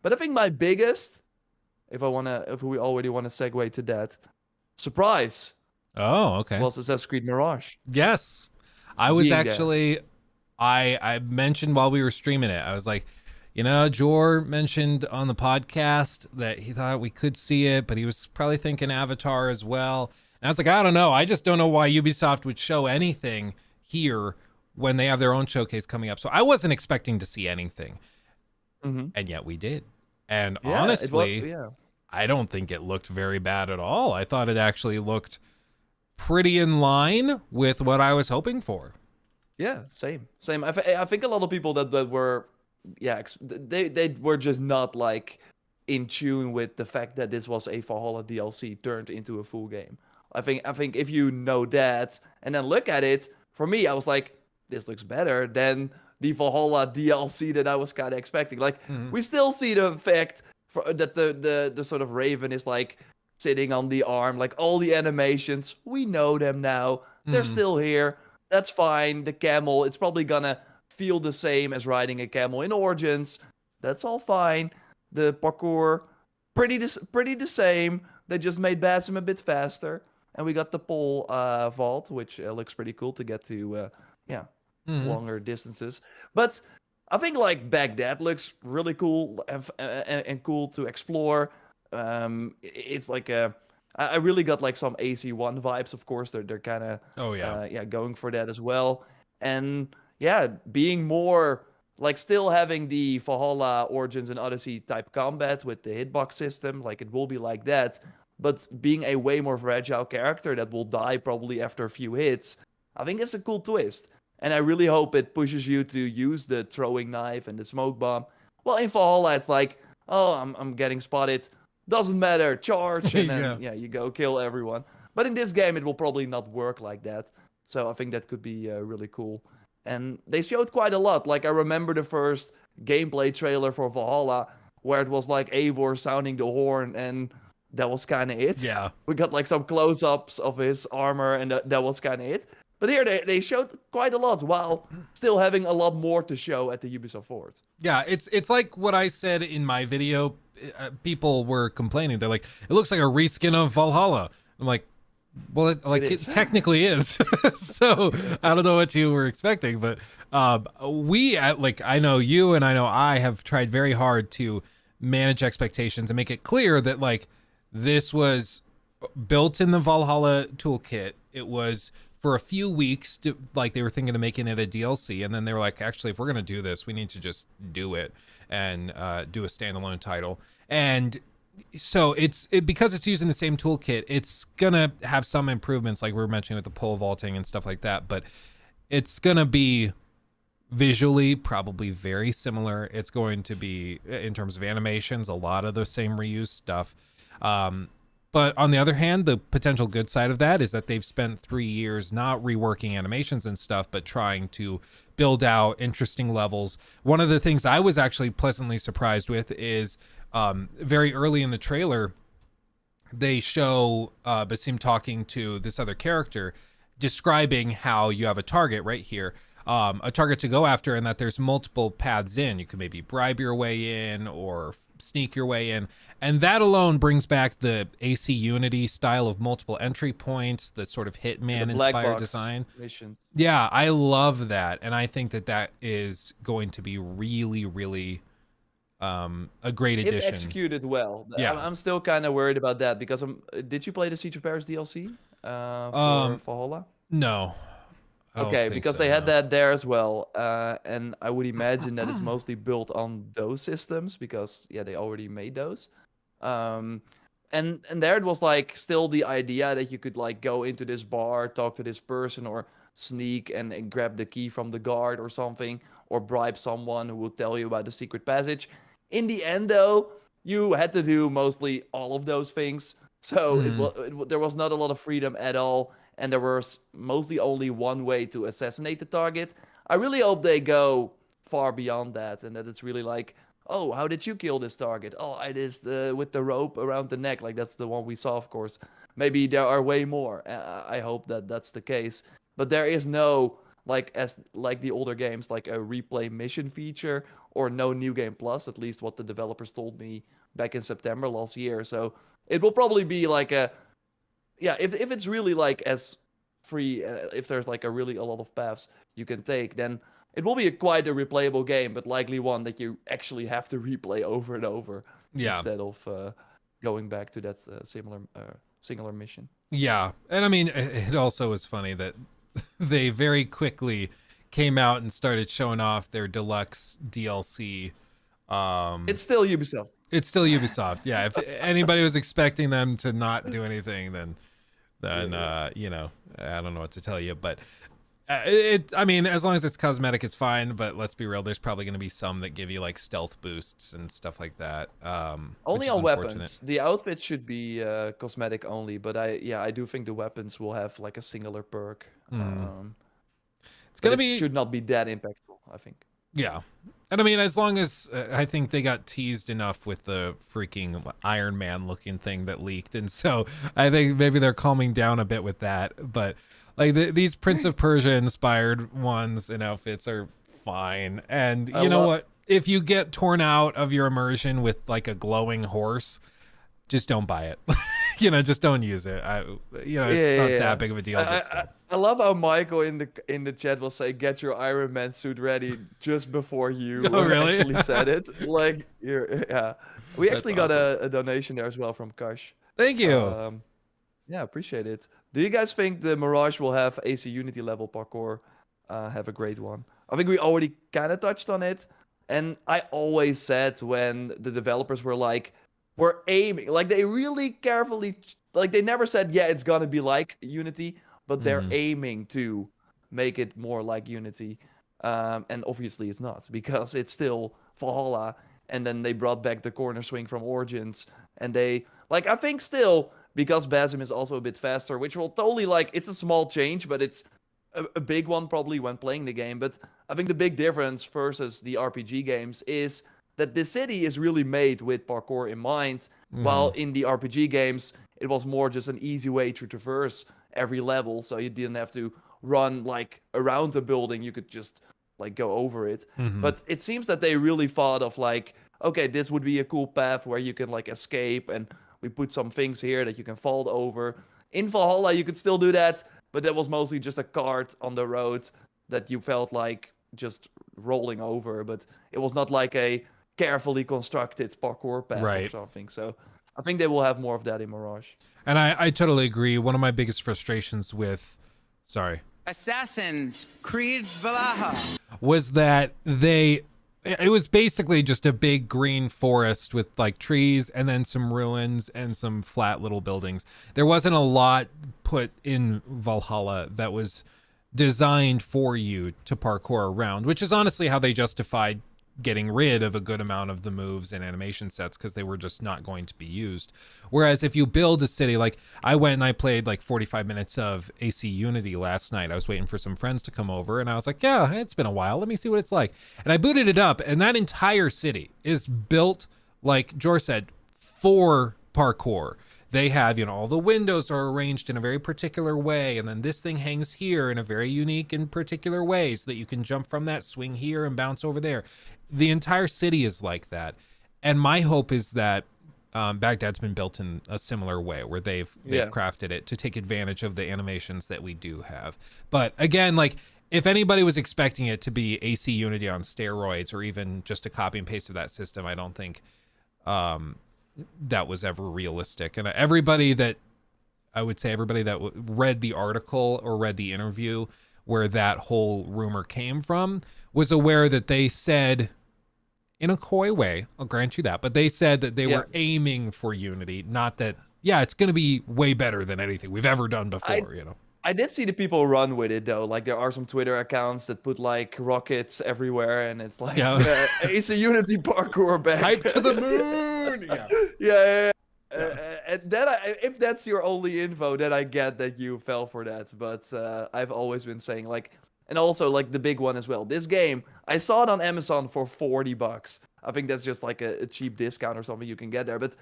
But I think my biggest, if we already want to segue to that, surprise Oh, okay. was Assassin's Creed Mirage Yes. I was being there. actually I mentioned while we were streaming it. I was like, Jor mentioned on the podcast that he thought we could see it, but he was probably thinking Avatar as well. And I was like, I don't know. I just don't know why Ubisoft would show anything here when they have their own showcase coming up. So I wasn't expecting to see anything. Mm-hmm. And yet we did. And Yeah, it was. honestly, Yeah, I don't think it looked very bad at all. I thought it actually looked pretty in line with what I was hoping for. yeah, same. I think a lot of people that were, yeah, they were just not like in tune with the fact that this was a Valhalla DLC turned into a full game. I think if you know that and then look at it, for me, I was like, this looks better than the Valhalla DLC that I was kind of expecting. Like, Mhm. we still see the fact that the sort of Raven is like sitting on the arm, like all the animations, we know them now. They're Mhm. still here. That's fine. The camel, it's probably gonna feel the same as riding a camel in Origins. That's all fine. The parkour, pretty the same. They just made Basim a bit faster, and we got the pole vault, which looks pretty cool to get to, yeah, Mhm. longer distances. But I think like Baghdad looks really cool and cool to explore. It's like I really got like some AC1 vibes. Of course, they're kind of Oh yeah. yeah, going for that as well. And yeah, being more like still having the Valhalla, Origins, and Odyssey type combat with the hitbox system, like it will be like that. But being a way more fragile character that will die probably after a few hits, I think it's a cool twist. And I really hope it pushes you to use the throwing knife and the smoke bomb. Well, in Valhalla, it's like, oh, I'm getting spotted. Doesn't matter, charge, and then Yeah. yeah, you go kill everyone. But in this game, it will probably not work like that. So I think that could be really cool. And they showed quite a lot. Like I remember the first gameplay trailer for Valhalla, where it was like Eivor sounding the horn, and that was kind of it. Yeah. We got like some close-ups of his armor, and that was kind of it. But here they showed quite a lot, while still having a lot more to show at the Ubisoft Forward. Yeah, it's like what I said in my video. People were complaining. They're like, it looks like a reskin of Valhalla. I'm like, well, it technically is. So I don't know what you were expecting, but I know you and I know I have tried very hard to manage expectations and make it clear that like this was built in the Valhalla toolkit. It was for a few weeks like they were thinking of making it a DLC, and then they were like, actually, if we're gonna do this, we need to just do it and do a standalone title. And so because it's using the same toolkit, it's gonna have some improvements, like we were mentioning with the pole vaulting and stuff like that, but it's gonna be visually probably very similar. It's going to be, in terms of animations, a lot of the same reused stuff. But on the other hand, the potential good side of that is that they've spent 3 years not reworking animations and stuff, but trying to build out interesting levels. One of the things I was actually pleasantly surprised with is very early in the trailer, they show Basim talking to this other character, describing how you have a target right here, a target to go after, and that there's multiple paths in. You can maybe bribe your way in or sneak your way in, and that alone brings back the AC Unity style of multiple entry points, the sort of Hitman inspired design missions. Yeah, I love that, and I think that is going to be really, really a great addition. If executed well. Yeah. I'm still kind of worried about that because did you play the Siege of Paris DLC for Valhalla? No, I don't Okay, think because so. they had No. that there as well, and I would imagine that it's mostly built on those systems because yeah, they already made those. Um, and there it was like still the idea that you could like go into this bar, talk to this person, or sneak and grab the key from the guard or something, or bribe someone who will tell you about the secret passage. In the end, though, you had to do mostly all of those things, so there was not a lot of freedom at all, and there was mostly only one way to assassinate the target. I really hope they go far beyond that, and that it's really like, oh, how did you kill this target? Oh, I just with the rope around the neck. Like that's the one we saw, of course. Maybe there are way more. I hope that that's the case. But there is no like as like the older games, like a replay mission feature or no New Game Plus, at least what the developers told me back in September last year. So it will probably be like if it's really like as free, if there's like a lot of paths you can take, then it will be quite a replayable game, but likely one that you actually have to replay over and over instead of going back to that singular mission. Yeah, and I mean, it also was funny that they very quickly came out and started showing off their deluxe DLC. It's still Ubisoft. It's still Ubisoft. Yeah, if anybody was expecting them to not do anything, then you know, I don't know what to tell you. But I mean, as long as it's cosmetic, it's fine. But let's be real, there's probably going to be some that give you like stealth boosts and stuff like that. Only on weapons. The outfit should be cosmetic only. But I do think the weapons will have like a singular perk. It's gonna be. It should not be that impactful, I think. Yeah. And I mean, as long as I think they got teased enough with the freaking Iron Man looking thing that leaked. And so I think maybe they're calming down a bit with that. But like these Prince of Persia inspired ones and outfits are fine. And you know what? If you get torn out of your immersion with like a glowing horse, just don't buy it. You know, just don't use it. It's not that big of a deal. I love how Michael in the chat will say, "Get your Iron Man suit ready," just before you actually said it. Like, we actually got a donation there as well from Kush. Thank you. Appreciate it. Do you guys think the Mirage will have AC Unity level parkour? Have a great one. I think we already kind of touched on it, and I always said when the developers were like, we're aiming, like they really carefully, like they never said, yeah, it's gonna be like Unity, but they're aiming to make it more like Unity. And obviously it's not, because it's still Valhalla, and then they brought back the corner swing from Origins, and they, like, I think still, because Basim is also a bit faster, which will totally, like, it's a small change, but it's a big one probably when playing the game. But I think the big difference versus the RPG games is that this city is really made with parkour in mind, while in the RPG games, it was more just an easy way to traverse every level, so you didn't have to run, like, around the building, you could just, like, go over it. But it seems that they really thought of, like, okay, this would be a cool path where you can, like, escape, and we put some things here that you can fall over. In Valhalla, you could still do that, but that was mostly just a cart on the road that you felt like just rolling over, but it was not like a carefully constructed parkour path or something. So I think they will have more of that in Mirage. And I totally agree. One of my biggest frustrations with, Assassins, Creed Mirage, was that it was basically just a big green forest with like trees and then some ruins and some flat little buildings. There wasn't a lot put in Valhalla that was designed for you to parkour around, which is honestly how they justified getting rid of a good amount of the moves and animation sets, because they were just not going to be used. Whereas if you build a city, like I went and I played like 45 minutes of AC Unity last night. I was waiting for some friends to come over and I was like, yeah, it's been a while. Let me see what it's like. And I booted it up, and that entire city is built, like Jor said, for parkour. They have, all the windows are arranged in a very particular way, and then this thing hangs here in a very unique and particular way so that you can jump from that, swing here, and bounce over there. The entire city is like that. And my hope is that Baghdad's been built in a similar way, where they've crafted it to take advantage of the animations that we do have. But again, like, if anybody was expecting it to be AC Unity on steroids, or even just a copy and paste of that system, I don't think that was ever realistic. And everybody that read the article or read the interview where that whole rumor came from was aware that they said, in a coy way, I'll grant you that, but they said that they were aiming for Unity, not that, it's going to be way better than anything we've ever done before, I did see the people run with it, though. Like, there are some Twitter accounts that put, like, rockets everywhere, and it's like, AC Unity parkour back. Hype to the moon! And then if that's your only info, then I get that you fell for that. But I've always been saying, like, and also, like, the big one as well. This game, I saw it on Amazon for $40. I think that's just, like, a cheap discount or something you can get there. But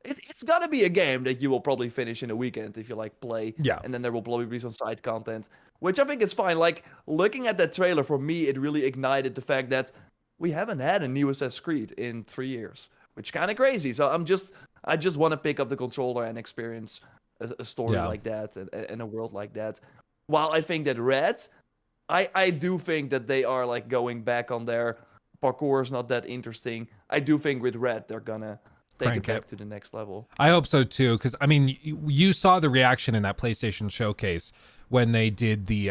it's gotta be a game that you will probably finish in a weekend if you, like, play. Yeah. And then there will probably be some side content, which I think is fine. Like, looking at that trailer, for me, it really ignited the fact that we haven't had a new Assassin's Creed in 3 years, which is kind of crazy. So I just want to pick up the controller and experience a story like that and a world like that. While I think that Red, I do think that they are like going back on their parkour is not that interesting. I do think with Red they're gonna take it back to the next level. I hope so too, because I mean, you saw the reaction in that PlayStation showcase when they did the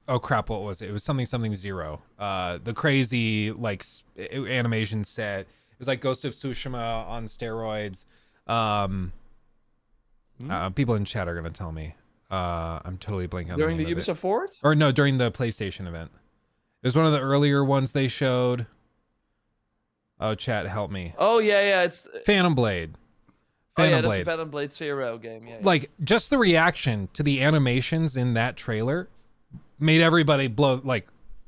oh crap, what was it? It was something 0. The crazy like animation set. It was like Ghost of Tsushima on steroids. People in chat are gonna tell me. I'm totally blanking on during the Ubisoft Forward? Or no, during the PlayStation event. It was one of the earlier ones they showed. Oh, chat, help me. Oh yeah, it's Phantom Blade. That's the Phantom Blade 0 game. Yeah. Like just the reaction to the animations in that trailer made everybody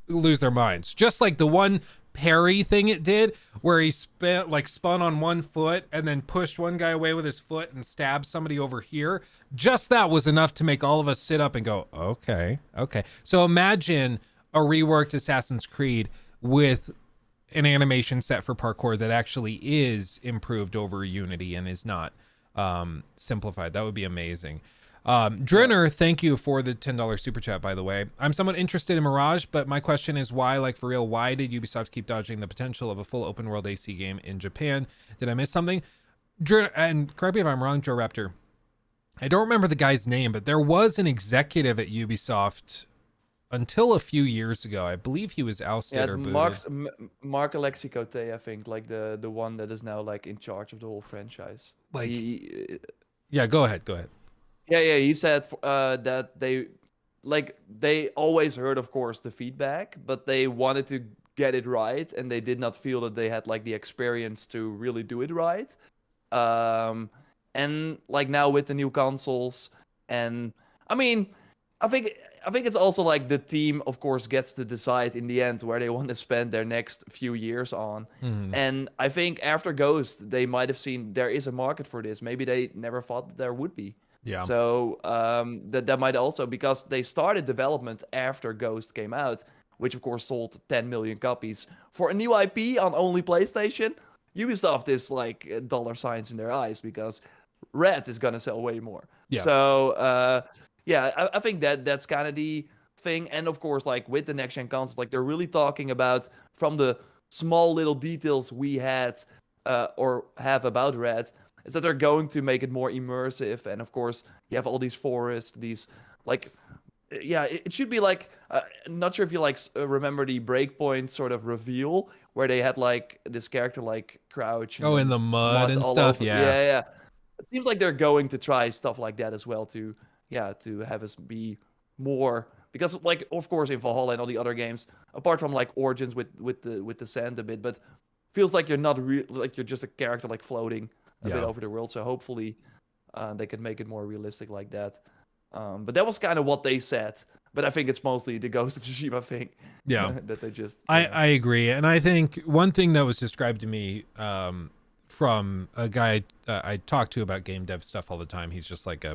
lose their minds. Just like the one parry thing it did, where he spun on one foot and then pushed one guy away with his foot and stabbed somebody over here. Just that was enough to make all of us sit up and go, okay. So imagine a reworked Assassin's Creed with an animation set for parkour that actually is improved over Unity and is not simplified. That would be amazing. Drinner, thank you for the $10 super chat, by the way. I'm somewhat interested in Mirage, but my question is why, like for real, why did Ubisoft keep dodging the potential of a full open world AC game in Japan? Did I miss something? Drinner, and correct me if I'm wrong, JorRaptor, I don't remember the guy's name, but there was an executive at Ubisoft until a few years ago. I believe he was ousted or booted. Mark Alexi Cote, I think, like the one that is now like in charge of the whole franchise. Like, yeah, go ahead. Yeah, he said that they always heard, of course, the feedback, but they wanted to get it right, and they did not feel that they had like the experience to really do it right. And like now with the new consoles, and I mean, I think it's also like the team, of course, gets to decide in the end where they want to spend their next few years on. And I think after Ghost, they might have seen there is a market for this. Maybe they never thought that there would be. Yeah. So that might also, because they started development after Ghost came out, which of course sold 10 million copies for a new IP on only PlayStation. Ubisoft is like dollar signs in their eyes because Red is gonna sell way more. Yeah. So yeah, I think that's kind of the thing. And of course, like with the next gen consoles, like they're really talking about from the small little details we had or have about Red, is that they're going to make it more immersive. And of course, you have all these forests, these like, yeah, it should be like, not sure if you like remember the Breakpoint sort of reveal where they had like this character like crouch. Oh, in the mud and stuff. Over. Yeah. Yeah. It seems like they're going to try stuff like that as well to have us be more, because like of course in Valhalla and all the other games, apart from like Origins with the sand a bit, but feels like you're not like you're just a character like floating a bit over the world. So hopefully they can make it more realistic like that. But that was kind of what they said. But I think it's mostly the Ghost of Tsushima thing. Yeah, that they just. I agree, and I think one thing that was described to me from a guy I talk to about game dev stuff all the time. He's just like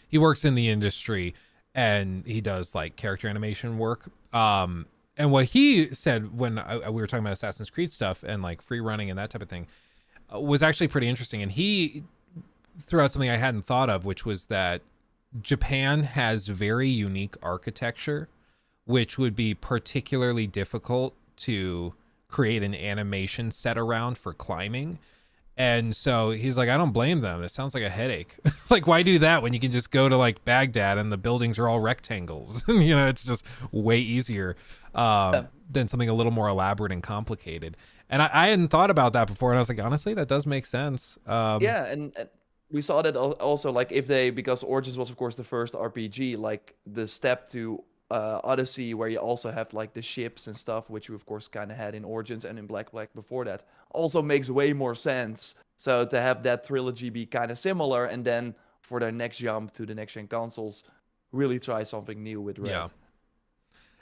he works in the industry and he does like character animation work. And what he said when we were talking about Assassin's Creed stuff and like free running and that type of thing was actually pretty interesting. And he threw out something I hadn't thought of, which was that Japan has very unique architecture, which would be particularly difficult to create an animation set around for climbing. And so he's like, I don't blame them. It sounds like a headache. Like, why do that when you can just go to like Baghdad and the buildings are all rectangles? You know, it's just way easier than something a little more elaborate and complicated. And I hadn't thought about that before. And I was like, honestly, that does make sense. Yeah, and we saw that also, like if they, because Origins was of course the first RPG, like the step to Odyssey, where you also have like the ships and stuff, which we of course kind of had in Origins and in Black before that, also makes way more sense. So to have that trilogy be kind of similar, and then for their next jump to the next gen consoles, really try something new with Red. Yeah.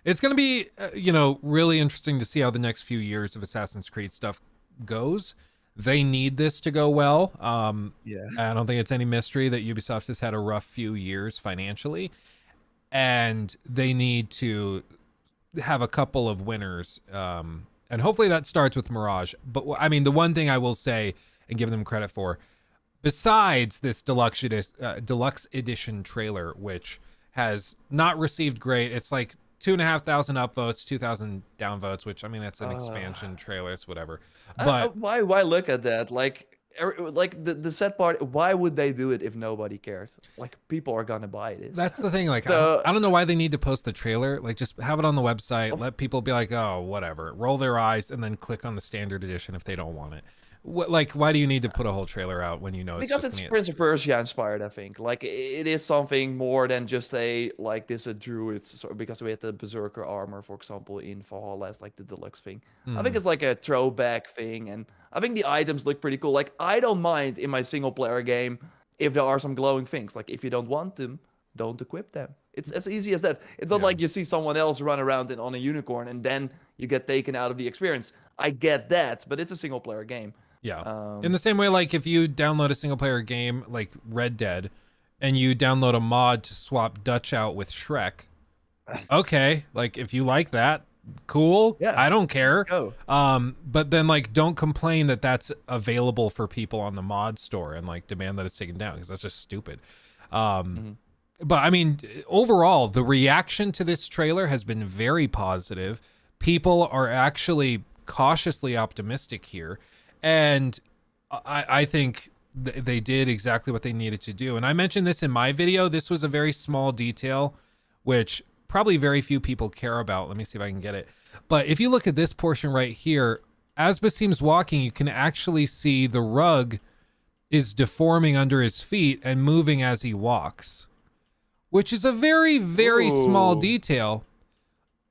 It's going to be, really interesting to see how the next few years of Assassin's Creed stuff goes. They need this to go well. Yeah. I don't think it's any mystery that Ubisoft has had a rough few years financially, and they need to have a couple of winners And hopefully that starts with Mirage. But I mean, the one thing I will say and give them credit for, besides this deluxe edition trailer, which has not received great, it's like 2,500 upvotes, 2,000 downvotes, which, I mean, that's an expansion trailer, it's whatever. But why look at that? Like the sad part, why would they do it if nobody cares? Like, people are gonna buy this. that's the thing. Like, So- I don't know why they need to post the trailer. Like, just have it on the website, let people be like, oh, whatever, roll their eyes, and then click on the standard edition if they don't want it. Like, why do you need to put a whole trailer out when you know it's Because just it's gonna- Prince of Persia inspired, I think. Like, it is something more than just a druid. Because we had the berserker armor, for example, in Valhalla as like the deluxe thing. I think it's like a throwback thing, and I think the items look pretty cool. Like, I don't mind in my single player game if there are some glowing things. Like, if you don't want them, don't equip them. It's as easy as that. It's not like you see someone else run around on a unicorn and then you get taken out of the experience. I get that, but it's a single player game. Yeah. In the same way, like, if you download a single player game like Red Dead and you download a mod to swap Dutch out with Shrek, okay, like, if you like that, cool. Yeah. I don't care. Go. But then, like, don't complain that that's available for people on the mod store and like demand that it's taken down, because that's just stupid. But I mean, overall, the reaction to this trailer has been very positive. People are actually cautiously optimistic here. And I think they did exactly what they needed to do. And I mentioned this in my video. This was a very small detail, which probably very few people care about. Let me see if I can get it. But if you look at this portion right here, as Basim's walking, you can actually see the rug is deforming under his feet and moving as he walks, which is a very, very small detail.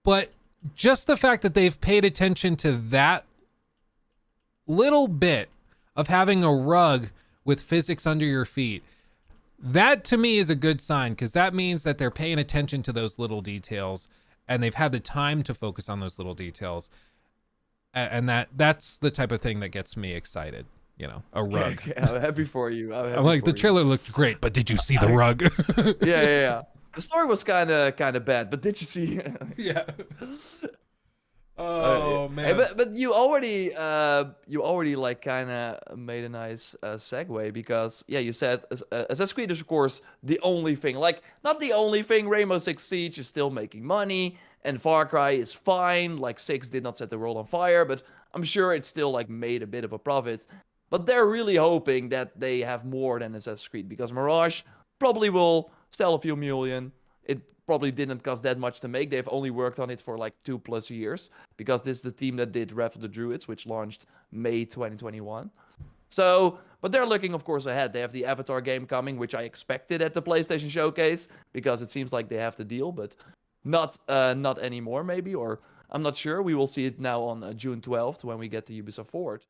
But just the fact that they've paid attention to that little bit of having a rug with physics under your feet, that to me is a good sign, because that means that they're paying attention to those little details and they've had the time to focus on those little details. And that's the type of thing that gets me excited. You know, a rug. Okay, I'm happy for you. I'm like, the trailer looked great, but did you see the rug? Yeah. The story was kind of bad, but did you see? Yeah. Oh man. Hey, but you already like kind of made a nice segue, because you said Assassin's Creed is of course the only thing. Like, not the only thing. Rainbow Six Siege is still making money, and Far Cry is fine. Like, 6 did not set the world on fire, but I'm sure it still like made a bit of a profit. But they're really hoping that they have more than Assassin's Creed, because Mirage probably will sell a few million. It probably didn't cost that much to make. They've only worked on it for like 2+ years, because this is the team that did Wrath of the Druids, which launched May 2021. So, but they're looking, of course, ahead. They have the Avatar game coming, which I expected at the PlayStation Showcase, because it seems like they have the deal, but not anymore, maybe, or I'm not sure. We will see it now on June 12th when we get the Ubisoft Forward.